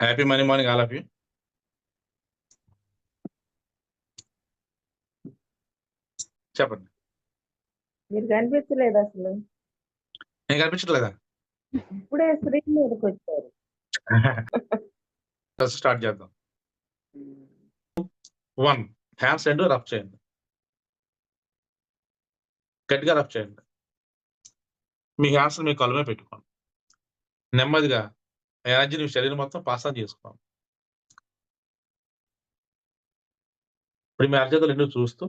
Happy money morning all of you. చెప్పండి. మీరు కనిపించలేదు అసలు. నేను కనిపించట్లేదా? ఇప్పుడే స్క్రీన్ మీదకి వచ్చారు. ఫస్ట్ స్టార్ట్ చేద్దాం. 1 హ్యాండ్స్ రెండు రఫ్ చేయండి. గట్టిగా రఫ్ చేయండి. మీ హ్యాండ్స్ మీ కళ్ళ మీద పెట్టుకోండి. నెమ్మదిగా ఎనర్జీని మీ శరీరం మొత్తం పాస్ ఆన్ చేసుకోండి. ఇప్పుడు మీ అరచేతులు రెండు చూస్తూ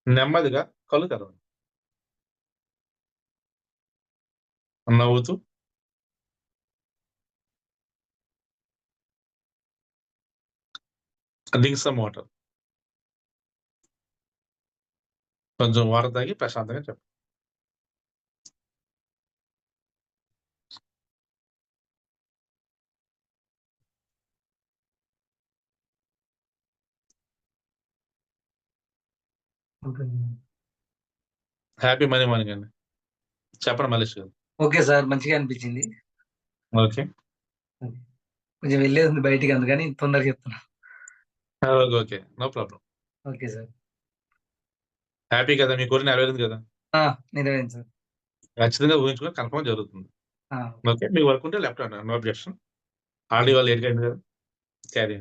నెమ్మదిగా కళ్ళు తెరవండి. నవ్వుతూ డ్రింక్ సమ్ వాటర్. కొంచెం వాటర్ తాగి ప్రశాంతంగా చెప్పండి. హ్యాపీ మనీ మార్నింగ్ అండి. చెప్పండి మల్లేష్ గారు. ఓకే సార్, మంచిగా అనిపించింది. ఓకే కొంచెం వెళ్ళేది ఉంది బయటికి, అందుకని తొందరగా చెప్తున్నా. Okay no problem. Okay sir. Happy కదా, మీ కోరిన నెరవేరింది కదా. నిజమేం సార్. ఖచ్చితంగా ఊహించుకొని కన్ఫర్మ్ జరుగుతుంది. ఆ, ఓకే మీ వర్క్ ఉంటే left hand no objection. Already వాళ్ళు ఎడికైంది కదా, carry.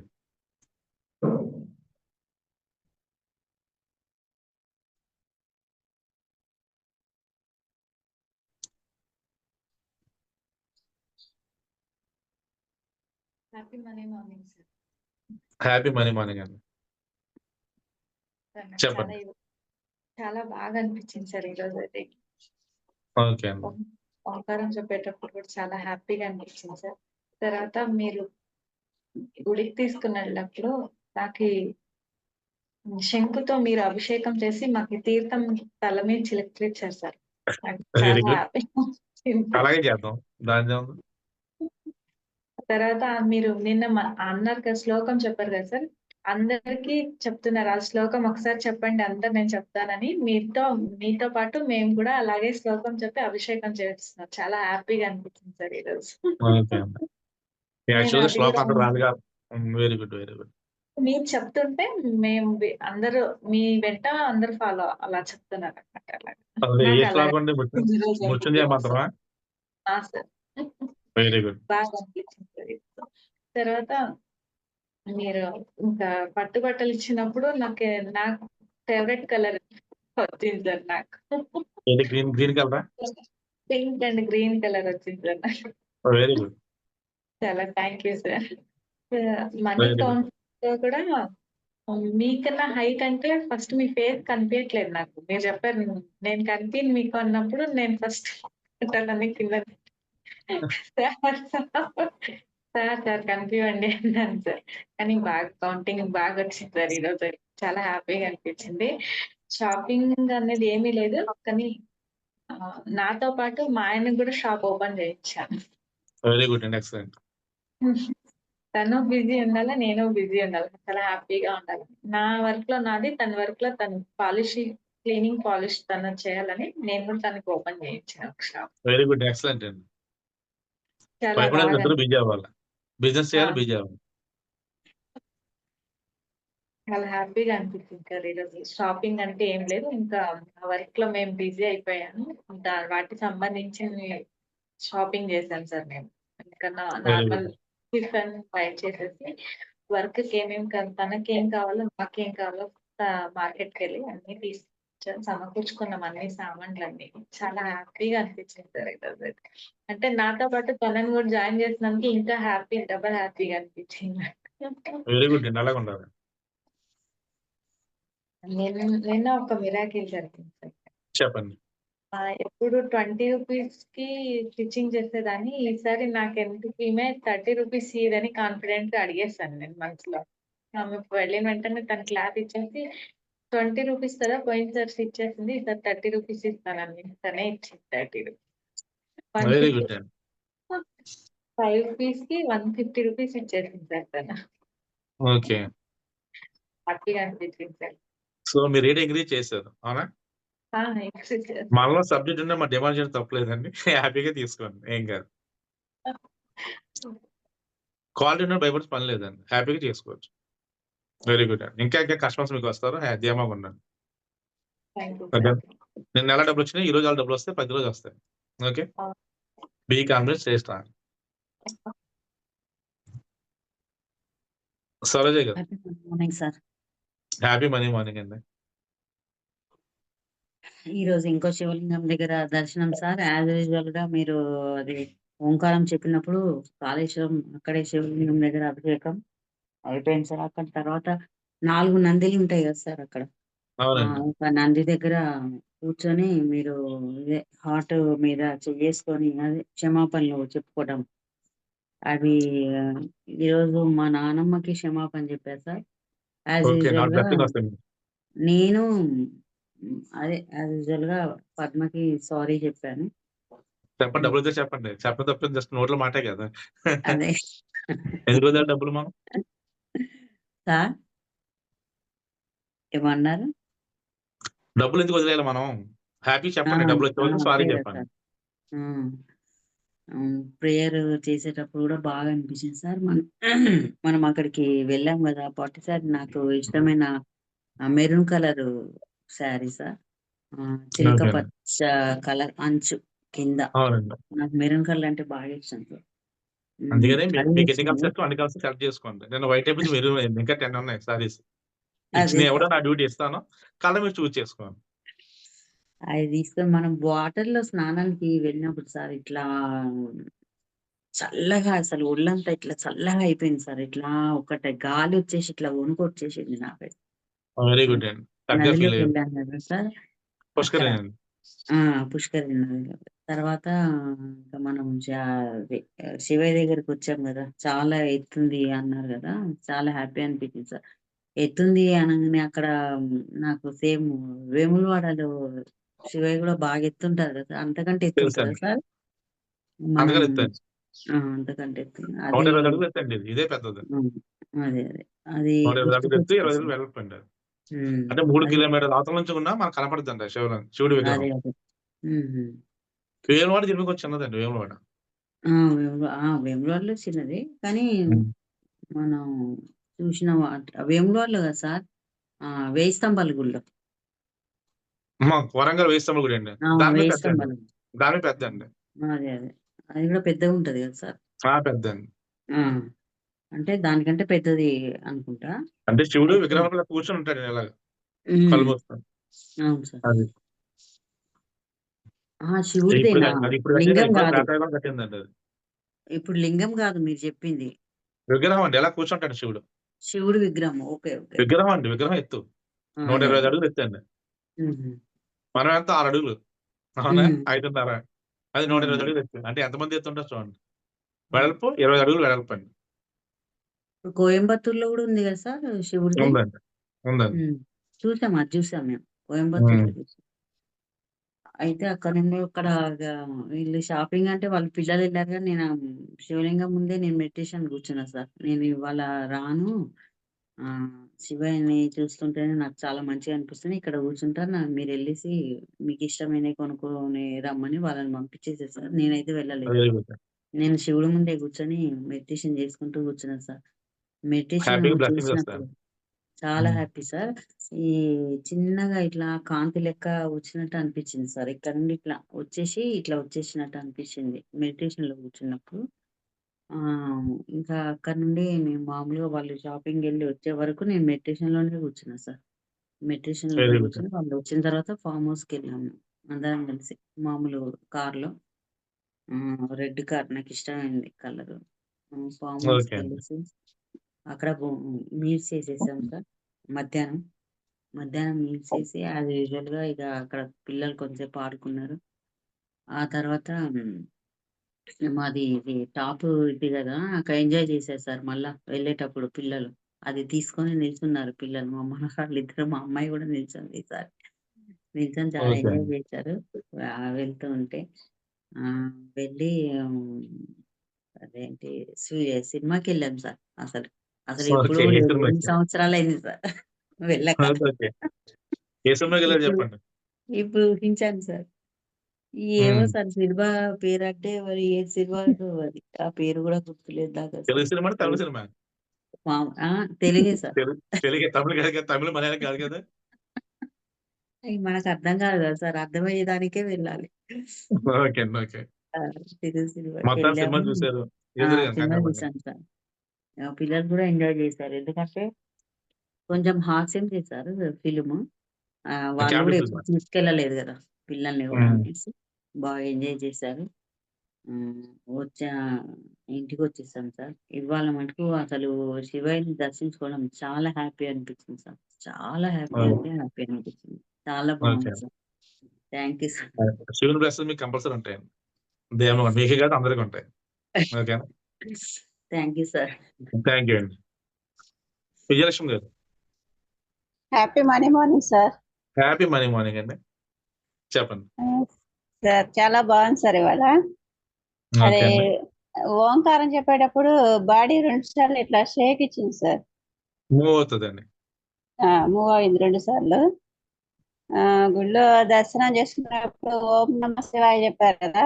Happy money morning sir. Happy money morning అండి. నాకు చెప్పండి. చాలా బాగా అనిపించింది సార్ ఈరోజు అయితే. ఓకే అండి. ఓంకారం చెప్పేటప్పుడు కూడా చాలా హ్యాపీగా అనిపించింది సార్. తర్వాత మీరు గుడికి తీసుకుని వెళ్ళినప్పుడు నాకు ఈ శంకుతో మీరు అభిషేకం చేసి మాకు ఈ తీర్థం తల మీద చిలకరించారు సార్. నాకు Very చాలా good. హ్యాపీగా అనిపించింది. అలాగే చేద్దాం. దాని ఏముంది? తర్వాత మీరు నిన్న అన్నారు కదా, శ్లోకం చెప్పారు కదా సార్, అందరికి చెప్తున్నారు ఆ శ్లోకం ఒకసారి చెప్పండి అందరు నేను చెప్తానని. మీతో పాటు మేము కూడా అలాగే శ్లోకం చెప్పి అభిషేకం చేస్తున్నాం. చాలా హ్యాపీగా అనిపించింది సార్ ఈరోజు. ఓకే అండి. యాక్చువల్గా శ్లోకం అంతా రాదు కాదు. Very good very good. మీరు చెప్తుంటే మేము అందరూ మీ వెంట అందరు ఫాలో అలా చెప్తున్నారు అనమాట. అదే ఏ అలాగా శ్లోకం అండి? మృత్యుంజయ మంత్రమా? Sir very good. బాగా అనిపించింది సార్. తర్వాత మీరు ఇంకా పట్టు బట్టలు ఇచ్చినప్పుడు నాకు ఫేవరెట్ కలర్ వచ్చింది సార్. నాకు ఏది గ్రీన్ కలరా? పింక్ అండ్ గ్రీన్ కలర్ వచ్చింది సార్ నాకు. Very good. చాలా thank you sir. Money Very good. Count లో కూడా మీకన్నా హైట్ అంటే ఫస్ట్ మీ ఫేస్ కనిపించట్లేదు నాకు. మీరు చెప్పారు నేను కనిపించింది మీకు అన్నప్పుడు నేను ఫస్ట్ అన్ని కింద సార్ కనిపించండి అన్నాను సార్. కానీ బాగా కౌంటింగ్ బాగా వచ్చింది సార్ ఈరోజు. చాలా హ్యాపీగా అనిపించింది. షాపింగ్ అనేది ఏమీ లేదు, కానీ నాతో పాటు మా ఆయనకు కూడా షాప్ ఓపెన్ చేయించాను. వెరీ గుడ్ అండి. ఎక్సలెంట్. తను బిజీ ఉండాలి, నేను బిజీ ఉండాలి. చాలా హ్యాపీగా ఉండాలి. నా వర్క్ లో నాది, తన వర్క్ లో తను క్లీనింగ్ పాలిష్ తను చేయాలని నేను కూడా తనకి ఓపెన్ చేయించాను షాప్. వెరీ గుడ్ ఎక్సలెంట్ అండి. చాలా వైఫ్ అండ్ బాగా ఇద్దరు బిజీ అవ్వాలి. బిజినెస్ చేయాలి, బిజీ అవ్వాలి. చాలా హ్యాపీగా అనిపించింది సార్ ఈరోజు. షాపింగ్ అంటే ఏం లేదు, ఇంకా వర్క్ లో మేము బిజీ అయిపోయాను. వాటికి సంబంధించి షాపింగ్ చేశాను సార్ మేము. ఎందుకన్నా నార్మల్ టిఫిన్ బై చేసేసి వర్క్ కి తనకేం కావాలో నాకేం కావాలో మార్కెట్కి వెళ్ళి అన్ని తీసుకొచ్చాను, సమకూర్చుకున్నాం అన్ని సామాన్లు అన్ని. చాలా హ్యాపీగా అనిపించింది సార్ ఈరోజు. అంటే నాతో పాటు తనని కూడా జాయిన్ చేసినందుకు ఇంకా డబల్ హ్యాపీగా అనిపించింది. వెరీ గుడ్ అండి. అలాగే ఉండాలి. నిన్న ఒక మిరాకిల్ జరిగింది సార్. చెప్పండి. ఎప్పుడు 20 రూపీస్ కి స్టిచ్చింగ్ చేసేదాన్ని. ఈసారి నాకు ఎందుకు ఈమె 30 రూపీస్ ఇదని కాన్ఫిడెంట్ గా అడిగేసాను నేను మనసులో. ఆమె వెళ్ళిన వెంటనే తన క్లాత్ ఇచ్చేసి 20 రూపీస్ కదా పోయినసారి స్టిచ్ చేసింది, ఈసారి 30 రూపీస్ ఇస్తానని తనే ఇచ్చింది 30 రూపీస్. వెరీ గుడ్ అండి. 5 రూపీస్ కి 150 రూపీస్ ఇచ్చేసింది సార్ తను. ఓకే. హ్యాపీగా అనిపించింది సార్. సో మీరు రేట్ ఇంక్రీజ్ చేశారు అవునా? మనలో సబ్జెక్ట్ ఉంటే మా డిమాండ్ చేయడం తప్పలేదండి. హ్యాపీగా తీసుకోండి, ఏం కాదు. క్వాలిటీ ఉన్న భయపడే పని లేదండి. హ్యాపీగా చేసుకోవచ్చు. వెరీ గుడ్ అండి. ఇంకా ఇంకా కస్టమర్స్ మీకు వస్తారు. ధీమాగా ఉండండి. Thank you okay. సార్. నిన్న ఎలా డబ్బులొచ్చినాయి, ఈ రోజు ఎలా డబ్బులొస్తాయి, 10 రోజులు వస్తాయి. Okay. Be confident, stay strong. Saroja garu. Happy morning sir. Happy money morning అండి. ఈ రోజు ఇంకో శివలింగం దగ్గర దర్శనం సార్. యాజ్ యూజువల్ గా మీరు అది ఓంకారం చెప్పినప్పుడు కాళేశ్వరం అక్కడే శివలింగం దగ్గర అభిషేకం అయిపోయింది సార్. అక్కడ తర్వాత 4 నందిలు ఉంటాయి కదా సార్ అక్కడ. అవునండి. ఒక నంది దగ్గర కూర్చొని మీరు ఇదే హార్ట్ మీద చేసుకొని అదే క్షమాపణలు చెప్పుకోవడం. అవి ఈరోజు మా నానమ్మకి క్షమాపణ చెప్పారు సార్. As okay. యూజువల్ నాకు గా బ్లెస్సింగ్ వస్తుంది. నేను అదే యాజ్ యూజువల్ గా పద్మకి సారీ చెప్పాను. చెప్పండి. డబ్బులొస్తే చెప్పండి. చెప్పడం తప్పేం, జస్ట్ నోట్లో మాటే కదా! అదే ఎందుకు వదిలారు డబ్బులు మనం? సార్ ఏమన్నారు? డబ్బులు ఎందుకు వదిలేయాలి మనం? హ్యాపీ ఆ, చెప్పండి. డబ్బులొచ్చే వరకు సారీ అంతే కదా చెప్పండి. సార్. ప్రేయర్ చేసేటప్పుడు కూడా బాగా అనిపించింది సార్. మనం అక్కడికి వెళ్ళాం కదా, పట్టుసారి నాకు ఇష్టమైన మెరూన్ కలర్ శారీ సార్. చిలక ఓకే. పచ్చ కలర్ అంచు కింద. అవునండి. నాకు మెరూన్ కలర్ అంటే బాగా ఇష్టం సార్. అందుకనే అది మీకు ఎన్ని కలర్స్ వచ్చింది. ఇష్టమో అన్ని కలర్స్ సెలెక్ట్ చేసుకోండి. నేను వైట్ అయిపోయింది, మెరూన్ అయింది. ఇంకా 10 ఉన్నాయి సారీస్. అదే ఇచ్చినయి కూడా సార్. నా డ్యూటీ ఇస్తాను. కలర్ మీరు చూజ్ చేసుకోండి. అది తీసుకొని మనం వాటర్ లో స్నానానికి వెళ్ళినప్పుడు సార్ ఇట్లా చల్లగా అసలు ఒళ్ళంతా ఇట్లా చల్లగా అయిపోయింది సార్. ఇట్లా ఒకటి గాలి వచ్చేసి ఇట్లా వణుకు వచ్చేసింది నాకైతే. వెరీ గుడ్ అండి. చక్కగా ఫీల్ నదిలోకి అయ్యారు. వెళ్ళాను కదా సార్ అక్కడ. పుష్కరిణి అండి. పుష్కరిణి నదిలో. తర్వాత ఇంకా మనం శివయ్య దగ్గరికి వచ్చాం కదా, చాలా ఎత్తుంది అన్నారు కదా, చాలా హ్యాపీ అనిపించింది సార్. ఎత్తుంది అనగానే అక్కడ నాకు సేమ్ వేములవాడలో శివయ్య కూడా బాగా ఎత్తుంటారు కదా, అంతకంటే ఎత్తుంటుందా తెలుసండి. సార్? మనం అందుకని ఎత్తండి. అంతకంటే ఎత్తుంది అది. 120 అడుగులు ఎత్తండి ఇది. ఇదే పెద్దది. అదే అదే అది 120 అడుగులు ఎత్తు, 20 గుర్తుకొచ్చింది అడుగులు సార్. వెడల్పండి అది. అంటే 3 అది కిలోమీటర్ల అవతల నుంచి ఉన్నా మనకు కనపడుతుందండి శివుడి విగ్రహం. అదే అదే. ఉమ్. వేములవాడ జిల్లా కొంచెం చిన్నదండి వేములవాడ. వేములవాడలో చిన్నది కానీ హ్మ్. మనం చూసిన వేములవాడలో కదా సార్, 1000 స్తంభాల గుడిలో. వరంగల్ వేయి స్తంభాల గుడి అండి. దాని మీద 1000 పెద్దండి. స్తంభాల గుడి. దాని మీద పెద్దండి. అదే అదే. అది కూడా పెద్దగా ఉంటది కదా సార్. పెద్దండి. ఆ, అంటే దానికంటే పెద్దది అనుకుంటా. అంటే శివుడు అయితే విగ్రహం మీద కూర్చొని ఉంటాడు ఇలాగ కళ్ళు ఉమ్, మూసుకొని. అవును సార్. అది. ఇప్పుడు శివుడిదేనా? ఇప్పుడు లింగం ఇప్పుడు కాదు. పేటలో కట్టిందండి అది. ఇప్పుడు లింగం కాదు మీరు చెప్పింది, విగ్రహం అండి. ఎలా కూర్చుంటాడు శివుడు. శివుడి విగ్రహం. Okay okay. విగ్రహం అండి. విగ్రహం ఎత్తు అదే 125 అదే. అడుగులు ఎత్తండి. ఉహు, మనం ఎంత 6 అడుగులు. అవునా? ఉహు, 5.5. అది 120 అవును. అడుగులు ఎత్తు. అంటే ఎంతమంది ఎత్తుంటారు చూడండి. అవును. వెడల్పు 20 అడుగులు వెడల్పండి. ఇప్పుడు కోయంబత్తూర్లో కూడా ఉంది కదా సార్ శివుడిది. ఉందండి. ఉందండి. చూసాం, అది చూసాం మేము హ్మ్. కోయంబత్తూర్లో చూసాం. అయితే అక్కడ నుండి అక్కడ వీళ్ళు షాపింగ్ అంటే వాళ్ళ పిల్లలు వెళ్ళారు కానీ నేను శివలింగం ముందే నేను మెడిటేషన్ కూర్చున్నా సార్. నేను ఇవాళ రాను, ఆ శివయ్యని చూస్తుంటేనే నాకు చాలా మంచిగా అనిపిస్తుంది, ఇక్కడ కూర్చుంటా, మీరు వెళ్ళేసి మీకు ఇష్టమైనవి కొనుక్కొని రమ్మని వాళ్ళని పంపించేసేసారు. నేనైతే వెళ్ళలేదు. Very good. నేను శివుడి ముందే కూర్చొని మెడిటేషన్ చేసుకుంటూ కూర్చున్నాను సార్. మెడిటేషన్ హ్యాపీగా బ్లెస్సింగ్స్ చూసినప్పుడు వస్తాయండి. చాలా హ్మ్. Happy sir. ఈ చిన్నగా ఇట్లా కాంతి లెక్క వచ్చినట్టు అనిపించింది సార్. ఇక్కడ నుండి ఇట్లా వచ్చేసి ఇట్లా వచ్చేసినట్టు అనిపించింది మెడిటేషన్ లో కూర్చున్నప్పుడు. ఆ ఇంకా అక్కడ నుండి మేము మామూలుగా వాళ్ళు షాపింగ్ వెళ్ళి వచ్చే వరకు నేను మెడిటేషన్ లోనే కూర్చున్నా సార్. మెడిటేషన్ లోనే వెరీ గుడ్. కూర్చొని వాళ్ళు వచ్చిన తర్వాత ఫామ్ హౌస్ కి వెళ్ళాము అందరం కలిసి, మామూలు కార్ లో. రెడ్ కార్ నాకు ఇష్టమైంది కలర్. ఫామ్ హౌస్ ఓకే కి అండి. వెళ్ళేసి అక్కడ మీల్స్ చేసేసాం సార్. మధ్యాహ్నం మధ్యాహ్నం మీల్స్ చేసి యాజ్ యూజువల్ గా ఇక అక్కడ పిల్లలు కొంచెంసేపు ఆడుకున్నారు. ఆ తర్వాత మాది ఇది టాప్ ఇది కదా, అక్కడ ఎంజాయ్ చేశారు సార్. మళ్ళా వెళ్ళేటప్పుడు పిల్లలు అది తీసుకొని నిల్చున్నారు పిల్లలు. మా మనవాళ్ళు ఇద్దరు, మా అమ్మాయి కూడా నిల్చుంది ఈసారి. నిల్చొని చాలా ఓకే ఎంజాయ్ అండి. చేశారు. వెళ్తూ ఉంటే ఆ వెళ్ళి అదేంటి సినిమాకి వెళ్ళాం సార్. అసలు అసలు ఎప్పుడు ఓకే. ఏ లేదు, ఎన్ని సినిమాకి? సంవత్సరాలు అయింది సార్ వెళ్ళక. ఓకే. ఏ సినిమాకెళ్లారో ఇప్పుడు చెప్పండి. ఇప్పుడు ఊహించాను సార్. ఏమో ఉమ్. సార్ సినిమా పేరంటే మరి ఏ సినిమా అది ఆ పేరు కూడా గుర్తులేదు నాకు తెలుగు అసలు. సినిమా తమిళ సినిమా తెలుగే సార్. తెలుగు తమిళ కాదు కదా, తమిళ మలయాళం కాదు కదా. అయి మనకు అర్థం కాదు కదా సార్, అర్థమయ్యేదానికే వెళ్ళాలి. ఓకే అండి, ఓకే. తెలుగు సినిమాకి మొత్తం సినిమా వెళ్ళాము. చూసారు. ఎదురు సినిమా కంగారు పడ్డారు. చూసాను సార్. పిల్లలు కూడా ఎంజాయ్ చేశారు, ఎందుకంటే కొంచెం హాస్యం చేశారు ఫిలిము. వాళ్ళు కామెడీ కూడా ఫిల్మ్. ఎప్పుడు తీసుకెళ్ళలేదు కదా పిల్లల్ని కూడా అనేసి బాగా ఎంజాయ్ చేశారు. ఉమ్, వచ్చా ఇంటికి వచ్చేసాం సార్. ఇవాళ మటుకు అసలు శివయ్యని దర్శించుకోవడం చాలా హ్యాపీ అనిపించింది సార్. చాలా హ్యాపీ అంటే హ్యాపీ అనిపించింది. చాలా ఓకే. బాగుంది సార్. Thank you sir. శివుని బ్లెస్సింగ్ మీకు కంపల్సరీ ఉంటాయండి. దేవుని మీకే కాదు అందరికీ ఉంటాయి. ఓకేనా. Thank you sir. Thank you అండి. విజయలక్ష్మి గారు, happy money morning sir. Happy money morning అండి, చెప్పండి. సార్ చాలా బాగుంది సార్ ఇవాళ. అదే ఓకే అండి. ఓంకారం చెప్పేటప్పుడు బాడీ 2 సార్లు ఇట్లా షేక్ ఇచ్చింది సార్. మూవ్ అవుతుందండి. మూవ్ అయింది 2 సార్లు. గుళ్ళో దర్శనం చేసుకున్నప్పుడు ఓం నమ శివాయ చెప్పారు కదా,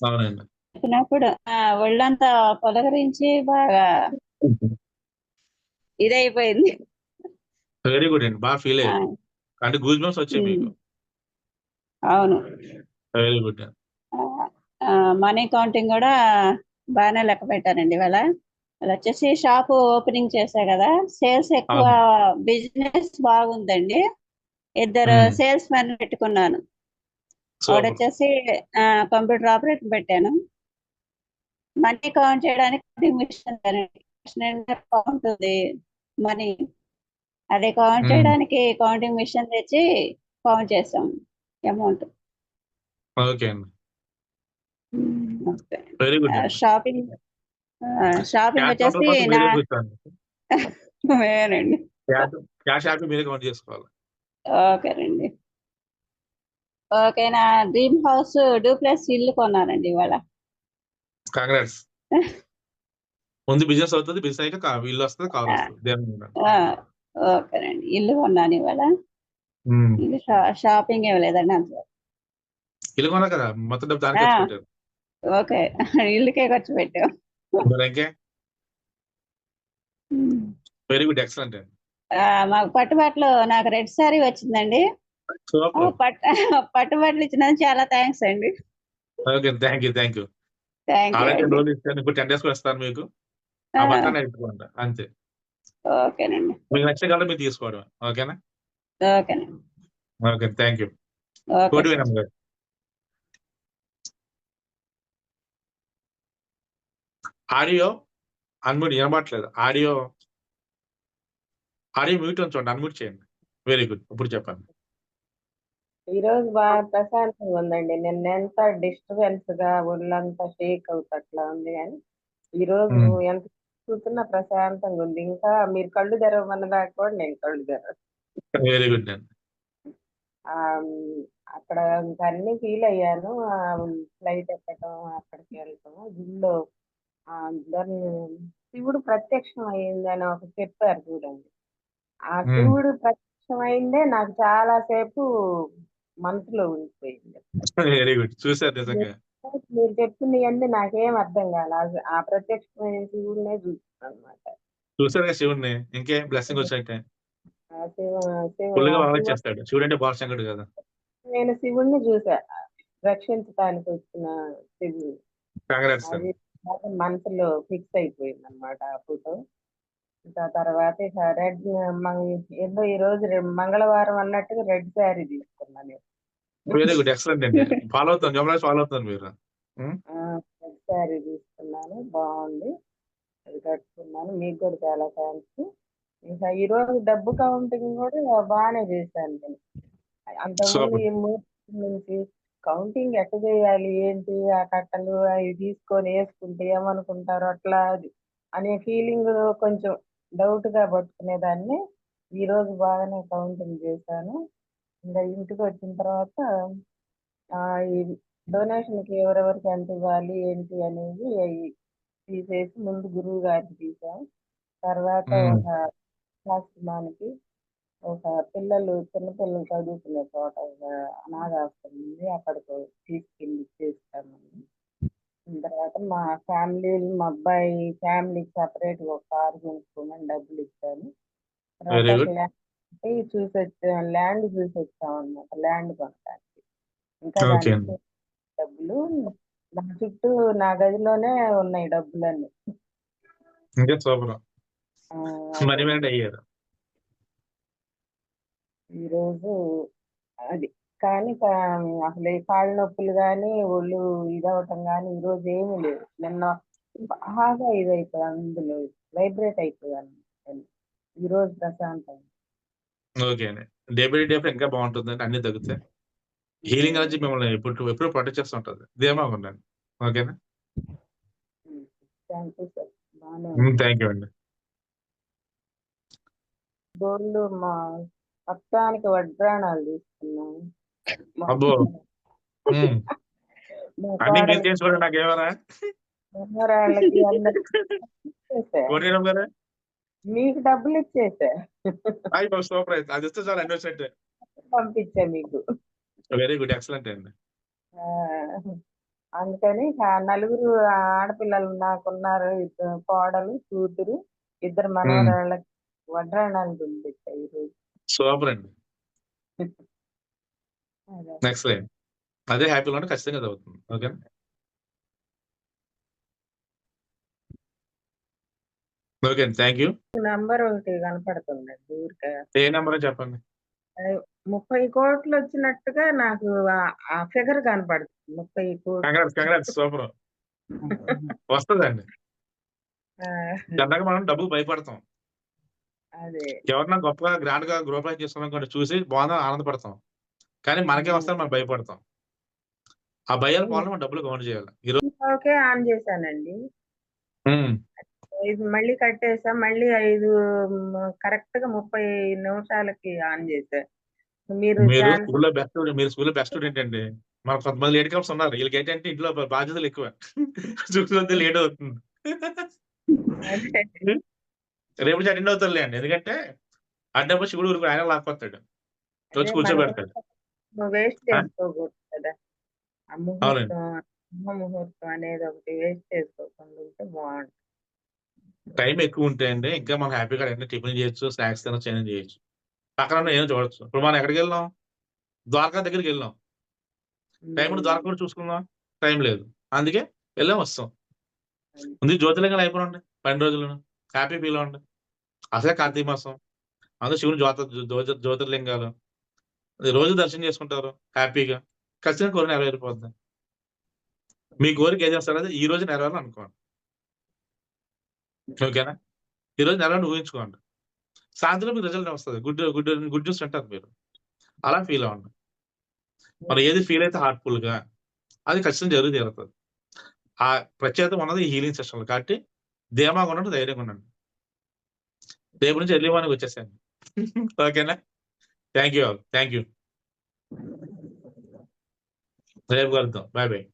అవునండి. చెప్పినప్పుడు ఒళ్ళంతా పొలకరించి బాగా ఇదైపోయింది. వెరీ గుడ్ అండి, బాగా ఫీల్ ఆ, అయ్యారు. అంటే గూజ్ బంప్స్ వచ్చాయి మీకు. అవును. వెరీ గుడ్ అండి. మనీ కౌంటింగ్ కూడా బాగానే లెక్క పెట్టారండి ఇవాళ. అది వచ్చేసి షాప్ ఓపెనింగ్ చేశా కదా, సేల్స్ ఎక్కువ, అవును. బిజినెస్ బాగుందండి. 2 సేల్స్ మెన్ పెట్టుకున్నాను. ఒకటి సూపర్. వచ్చేసి కంప్యూటర్ ఆపరేటర్ పెట్టాను. మనీ కౌంట్ చేయడానికి కౌంటింగ్ మిషన్ కౌంట్ ఉంది మనీ. అదే కౌంట్ చేయడానికి కౌంటింగ్ మిషన్ తెచ్చి కౌంట్ చేసాం అమౌంట్. ఓకే అండి, వెరీ గుడ్ అండి. షాపింగ్ క్యాష్ కౌంటర్ వచ్చేసి మాత్రం మీరే కూర్చోండి. వేనండి. క్యాష్ హ్యాపీ మీరే కౌంట్ చేసుకోవాలి. ఓకేనండి. ఓకే, నా డ్రీమ్ హౌస్ డూప్లెక్స్ ఇల్లు కొన్నానండి ఇవాళ. కాంగ్రాట్స్. ముందు బిజినెస్ అవుతుంది, బిజినెస్ అయ్యాక ఇల్లు వస్తుంది, కార్ వస్తుంది. ఓకేనండి, ఇల్లు కొన్నాను ఇవాళ. ఉమ్. ఇల్లు షాపింగ్ ఏం లేదండి అంత. ఇల్లు కొన్నా కదా, మొత్తం డబ్బు దానికి ఖర్చు పెట్టారు. ఓకే, ఇల్లుకే ఖర్చు పెట్టాం. మరి ఇంకే. వెరీ గుడ్, ఎక్సలెంట్ అండి. మాకు పట్టుబట్టలు నాకు రెడ్ సారీ వచ్చిందండి. సూపర్. పట్టుబట్టలు ఇచ్చినందుకు చాలా థ్యాంక్స్ అండి. Okay, thank you, thank you. Thank you already 2 అండి. రోజులు ఇస్తాను, ఇప్పుడు 10 days కూడా ఇస్తాను మీకు. ఆ బట్టలు నేర్చుకోండి అంతే. ఓకేనండి. మీకు నచ్చే కలర్ మీరు తీసుకోవడం. ఓకేనా. ఓకేనండి. Okay, thank you. ఓకే కోటి సార్. వినమ్ గారు, ఆడియో అన్మ్యూట్ వినబడట్లేదు. ఆడియో మ్యూట్ ఉంచండి, అన్మ్యూట్ చేయండి. వెరీ గుడ్, ఇప్పుడు చెప్పండి. ఈ రోజు బాగా ప్రశాంతంగా ఉందండి. నిన్నంతా డిస్టర్బెన్స్ గా ఒళ్ళంతా షేక్ అవుతట్లా ఉంది, కానీ ఈ రోజు ఎంత చూస్తున్నా ప్రశాంతంగా ఉంది. ఇంకా మీరు కళ్ళు తెరవమన్న దాకా కూడా నేను కళ్ళు తెరవ. వెరీ గుడ్ అండి. అక్కడ ఇంకా అన్ని ఫీల్ అయ్యాను. ఫ్లైట్ ఎక్కడం, అక్కడికి వెళ్ళటం, గుళ్ళో శివుడు ప్రత్యక్షం అయ్యిందని ఒక చెప్పారు చూడండి. ఆ శివుడు ప్రత్యక్షం అయిందే నాకు చాలా సేపు మనసులో ఉండిపోయింది. వెరీ గుడ్, చూసారు నిజంగా. మీరు చెప్తున్నవన్నీ నాకేం అర్థం కాదు. ఆ ప్రత్యక్షమైన శివుడినే చూస్తున్నాను అనమాట. చూసారు కదా శివుడిని, ఇంకే బ్లెస్సింగ్ వచ్చాక శివ ఫుల్ గా బాగా చేస్తాడు. శివుడు అంటే బాలశంకరుడు కదా. నేను శివుడిని చూసా, రక్షించడానికి వచ్చిన శివుడు. కాంగ్రాట్స్ అది అండి. బాగా మనసులో ఫిక్స్ అయిపోయింది అనమాట ఆ ఫోటో. ఇంకా తర్వాత ఇక రెడ్ ఏదో ఈ రోజు మంగళవారం అన్నట్టుగా రెడ్ శారీ తీసుకున్నాను. వెరీ గుడ్, ఎక్సలెంట్ అండి. ఫాలో అవుతాను, జమరాజ్ ఫాలో అవుతాను మీరు. రెడ్ శారీ తీసుకున్నాను, బాగుంది. అది కట్టుకున్నాను. మీకు కూడా చాలా థ్యాంక్స్. ఇంకా ఈ రోజు డబ్బు కౌంటింగ్ కూడా బాగానే చేశాను నేను. అంతకుముందు సూపర్. ఈ 3 నుంచి కౌంటింగ్ ఎట్లా చేయాలి, ఏంటి ఆ కట్టలు అవి తీసుకొని వేసుకుంటే ఏమనుకుంటారు అట్లా అనే ఫీలింగ్ కొంచెం డౌట్ గా పట్టుకునేదాన్ని. ఈ రోజు బాగానే కౌంటింగ్ చేశాను. ఇంకా ఇంటికి వచ్చిన తర్వాత ఈ డొనేషన్ కి ఎవరెవరికి ఎంత ఇవ్వాలి ఏంటి అనేది అవి తీసేసి ముందు గురువు గారికి తీసాం. తర్వాత ఒక శాస్త్రమానికి ఒక చిన్నపిల్లలు చదువుకునే చోట ఒక అనాథాశ్రమం ఉంది. అక్కడికి తీసుకెళ్ళి ఇచ్చేసాను. తర్వాత మా అబ్బాయి ఫ్యామిలీకి సపరేట్ ఒక కారు కొనుక్కోమని డబ్బులు ఇచ్చాను. తర్వాత వెరీ గుడ్. ల్యాండ్ చూసి వచ్చాం అన్నమాట. ల్యాండ్ కొనడానికి ఇంకా ఓకే దానికి అండి. డబ్బులు నా చుట్టూ నా గదిలోనే ఉన్నాయి డబ్బులన్నీ. ఇంకా సూపర్. ఆ, మనీ అదే మ్యాన్ అయ్యారు. ఈరోజు అది కానీ అసలు ఈ కాళ్ళ నొప్పులు కానీ ఒళ్ళు ఇదవటం కానీ ఈరోజు ఏమీ లేదు. నిన్న బాగా ఇదైపోయాను, అందులో వైబ్రేట్ అయిపోయాను. ఈరోజు ప్రశాంతంగా. ఓకే అండి. డే బై డే ఇంకా బాగుంటుందండి. అన్ని తగ్గుతాయి. హీలింగ్ ఎనర్జీ మిమ్మల్ని ఎప్పుడు ప్రొటెక్ట్ చేస్తూ ఉంటుంది. ధీమాగా ఉండండి. ఓకేనా? Thank you sir. బాగానే ఉంది. థ్యాంక్ యూ అండి. గోల్డ్ మా మొత్తానికి వడ్రాణాలు తీసుకున్నాను. అబ్బో. ఉమ్. మా అన్ని మీరు కోడలు చేసుకోండి, నాకేమరా మనవరాళ్ళకి అందరికి ఇచ్చేసా. కోటేరం గారు. మీకు డబ్బులు ఇచ్చేసా, అయ్యి సూపర్ అయితే అది ఇస్తే చాలా ఇన్వెస్ట్మెంట్. పంపించా మీకు. వెరీ గుడ్, ఎక్సలెంట్ అండి. ఆ, అందుకని నలుగురు ఆడపిల్లలు నాకున్నారు. ఇద్దరు కోడలు, కూతురు, ఇద్దరు మనవరాళ్ళకి వడ్రాణాలు పంపించా ఈరోజు. సూపర్ అండి. అదే. ఎక్సలెంట్. అదే హ్యాపీగా ఉంటే ఖచ్చితంగా చదువుతుంది. ఓకేనా? ఓకే అండి. Thank you. నంబర్ ఒకటి కనపడుతుందండి ఊరికే. ఏ నెంబర్ చెప్పండి. 30 కోట్లు వచ్చినట్టుగా నాకు ఆ ఫిగర్ కనపడుతుంది. 30 కోట్లు. Congrats super. వస్తుందండి. ఆ, జనరల్గా మనం డబ్బులు భయపడతాం. అదే. ఎవరన్నా గొప్పగా గ్రాండ్ గా గ్రోపైజ్ చేస్తున్నాం కూడా చూసి బాగా ఆనందపడతాం. కానీ మనకే వస్తే మనం భయపడతాం. ఆ భయాలు పోవాలని మనం డబ్బులు కౌంట్ చేయాలి. ఈరోజు ఓకే ఆన్ చేశానండి. 5 మళ్ళీ కట్టేసా. మళ్ళీ 5 కరెక్ట్ గా 30 నిమిషాలకి ఆన్ చేశా. మీరు మీరు ఛాన్స్ స్కూల్లో బెస్ట్ స్టూడెంట్ అండి. మనకు కొంతమంది లేట్ కమ్స్ ఉన్నారు. వీళ్ళకి ఏంటంటే ఇంట్లో బాధ్యతలు ఎక్కువ. చూసుకుంటే లేట్ అవుతుంది. అదే. రేపు నుంచి అటెండ్ అవుతారులే అండి. ఎందుకంటే అడ్డప్పుడు శివుడు ఊరికి ఆయన లాక్కొస్తాడు. వచ్చి అదే కూర్చోబెడతాడు. వేస్ట్ ఆ? చేసుకోకూడదు కదా. ఆ అవునండి. ముహూర్తం అనేది ఒకటి వేస్ట్ చేసుకోకుండా ఉంటే బాగుంటుంది. టైం ఎక్కువ ఉంటే అండి ఇంకా మనం హ్యాపీగా అన్ని టిఫిన్ చేయొచ్చు, స్నాక్స్ తినొచ్చు, ఏమైనా చేయొచ్చు. పక్కన ఏం చూడొచ్చు. ఇప్పుడు మనం ఎక్కడికి వెళ్ళాం? ద్వారకా దగ్గరికి వెళ్ళాం. టైం ఉంటే ద్వారకా కూడా చూసుకుందాం. టైం లేదు. అందుకే వెళ్ళాం వస్తాం. ముందు జ్యోతిర్లింగాలు అయిపోయింది 12 రోజులు. హ్యాపీ ఫీల్ అవ్వండి. అసలే కార్తీక మాసం. అందరూ శివుని జ్యోతిర్లింగాలు అది రోజు దర్శనం చేసుకుంటారు హ్యాపీగా. ఖచ్చితంగా కోరిక నెరవేరిపోద్ది. మీ కోరిక ఏది వస్తారో అది ఈ రోజు నెరవేరాలని అనుకోండి. ఓకేనా? ఈ రోజు నెరవేరని ఊహించుకోండి. సాయంత్రం మీకు రిజల్ట్ వస్తుంది. గుడ్ న్యూస్ అంటారు మీరు. అలా ఫీల్ అవ్వండి. మనం ఏది ఫీల్ అయితే హార్ట్ఫుల్ గా అది ఖచ్చితంగా జరిగి తీరుతుంది. ఆ ప్రత్యేకత ఉన్నది ఈ హీలింగ్ సెషన్లు కాబట్టి ధీమాగా ఉండండి, ధైర్యంగా ఉండండి. రేపు నుంచి ఎర్లీ మార్నింగ్ వచ్చేసాను. ఓకేనా? Thank you. రేపు కలుద్దాం. బాయ్.